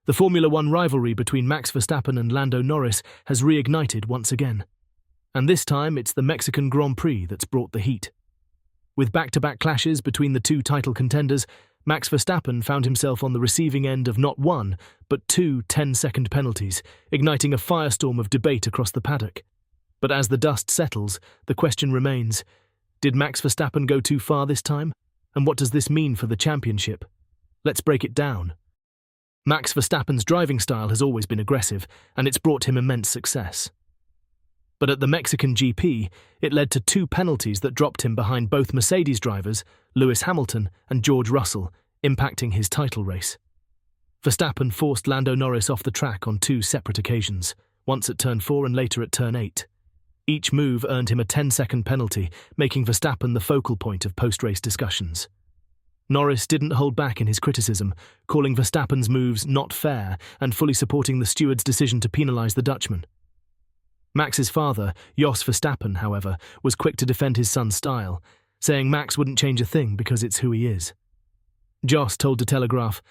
The Formula One rivalry between Max Verstappen and Lando Norris has reignited once again. And this time it's the Mexican Grand Prix that's brought the heat. With back-to-back clashes between the two title contenders, Max Verstappen found himself on the receiving end of not one, but two 10-second penalties, igniting a firestorm of debate across the paddock. But as the dust settles, the question remains, did Max Verstappen go too far this time? And what does this mean for the championship? Let's break it down. Max Verstappen's driving style has always been aggressive, and it's brought him immense success. But at the Mexican GP, it led to two penalties that dropped him behind both Mercedes drivers, Lewis Hamilton and George Russell, impacting his title race. Verstappen forced Lando Norris off the track on two separate occasions, once at turn 4 and later at turn 8. Each move earned him a 10-second penalty, making Verstappen the focal point of post-race discussions. Norris didn't hold back in his criticism, calling Verstappen's moves not fair and fully supporting the steward's decision to penalise the Dutchman. Max's father, Jos Verstappen, however, was quick to defend his son's style, saying Max wouldn't change a thing because it's who he is. Jos told The Telegraph,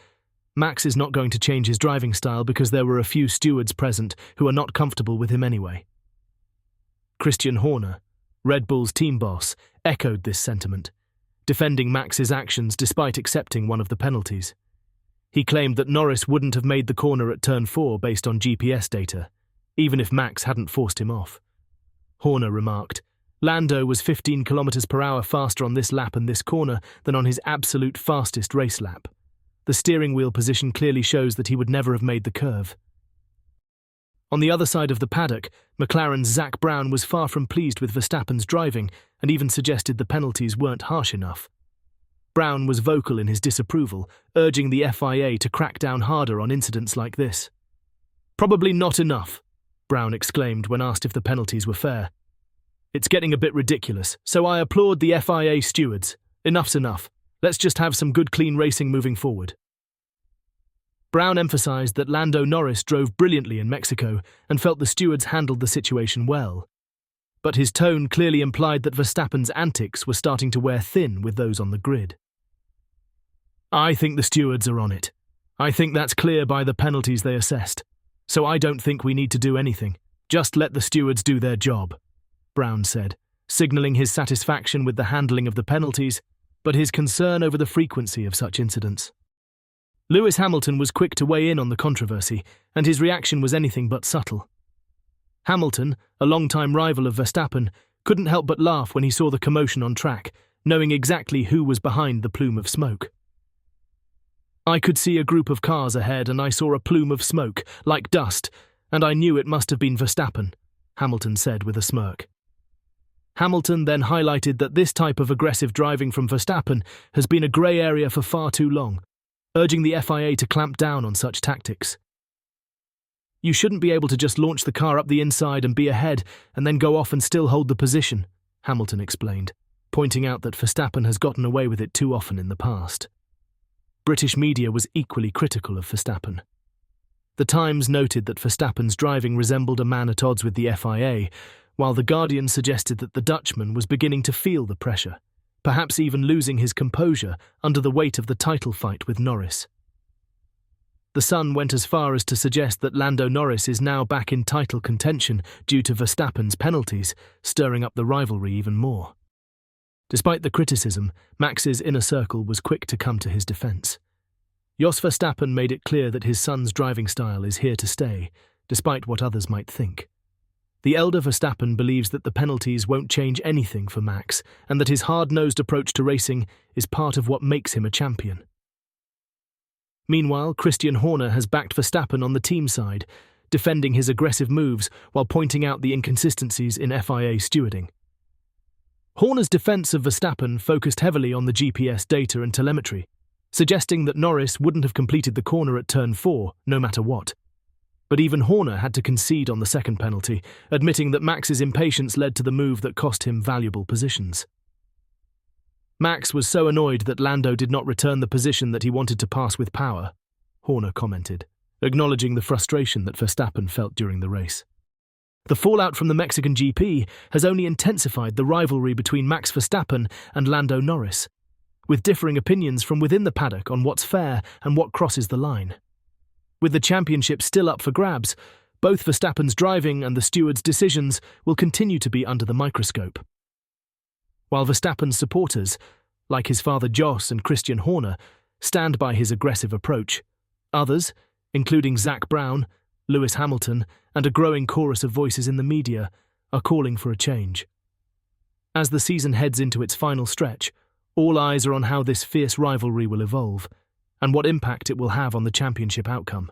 "Max is not going to change his driving style because there were a few stewards present who are not comfortable with him anyway." Christian Horner, Red Bull's team boss, echoed this sentiment, defending Max's actions despite accepting one of the penalties. He claimed that Norris wouldn't have made the corner at turn 4 based on GPS data, even if Max hadn't forced him off. Horner remarked, "Lando was 15 km per hour faster on this lap and this corner than on his absolute fastest race lap. The steering wheel position clearly shows that he would never have made the curve." On the other side of the paddock, McLaren's Zak Brown was far from pleased with Verstappen's driving and even suggested the penalties weren't harsh enough. Brown was vocal in his disapproval, urging the FIA to crack down harder on incidents like this. "Probably not enough," Brown exclaimed when asked if the penalties were fair. "It's getting a bit ridiculous, so I applaud the FIA stewards. Enough's enough. Let's just have some good clean racing moving forward." Brown emphasised that Lando Norris drove brilliantly in Mexico and felt the stewards handled the situation well. But his tone clearly implied that Verstappen's antics were starting to wear thin with those on the grid. "I think the stewards are on it. I think that's clear by the penalties they assessed. So I don't think we need to do anything. Just let the stewards do their job," Brown said, signalling his satisfaction with the handling of the penalties, but his concern over the frequency of such incidents. Lewis Hamilton was quick to weigh in on the controversy, and his reaction was anything but subtle. Hamilton, a longtime rival of Verstappen, couldn't help but laugh when he saw the commotion on track, knowing exactly who was behind the plume of smoke. "I could see a group of cars ahead and I saw a plume of smoke, like dust, and I knew it must have been Verstappen," Hamilton said with a smirk. Hamilton then highlighted that this type of aggressive driving from Verstappen has been a grey area for far too long, urging the FIA to clamp down on such tactics. "You shouldn't be able to just launch the car up the inside and be ahead and then go off and still hold the position," Hamilton explained, pointing out that Verstappen has gotten away with it too often in the past. British media was equally critical of Verstappen. The Times noted that Verstappen's driving resembled a man at odds with the FIA, while The Guardian suggested that the Dutchman was beginning to feel the pressure, perhaps even losing his composure under the weight of the title fight with Norris. The Sun went as far as to suggest that Lando Norris is now back in title contention due to Verstappen's penalties, stirring up the rivalry even more. Despite the criticism, Max's inner circle was quick to come to his defence. Jos Verstappen made it clear that his son's driving style is here to stay, despite what others might think. The elder Verstappen believes that the penalties won't change anything for Max, and that his hard-nosed approach to racing is part of what makes him a champion. Meanwhile, Christian Horner has backed Verstappen on the team side, defending his aggressive moves while pointing out the inconsistencies in FIA stewarding. Horner's defence of Verstappen focused heavily on the GPS data and telemetry, suggesting that Norris wouldn't have completed the corner at turn 4, no matter what. But even Horner had to concede on the second penalty, admitting that Max's impatience led to the move that cost him valuable positions. "Max was so annoyed that Lando did not return the position that he wanted to pass with power," Horner commented, acknowledging the frustration that Verstappen felt during the race. The fallout from the Mexican GP has only intensified the rivalry between Max Verstappen and Lando Norris, with differing opinions from within the paddock on what's fair and what crosses the line. With the championship still up for grabs, both Verstappen's driving and the stewards' decisions will continue to be under the microscope. While Verstappen's supporters, like his father Jos and Christian Horner, stand by his aggressive approach, others, including Zak Brown, Lewis Hamilton, and a growing chorus of voices in the media, are calling for a change. As the season heads into its final stretch, all eyes are on how this fierce rivalry will evolve, and what impact it will have on the championship outcome.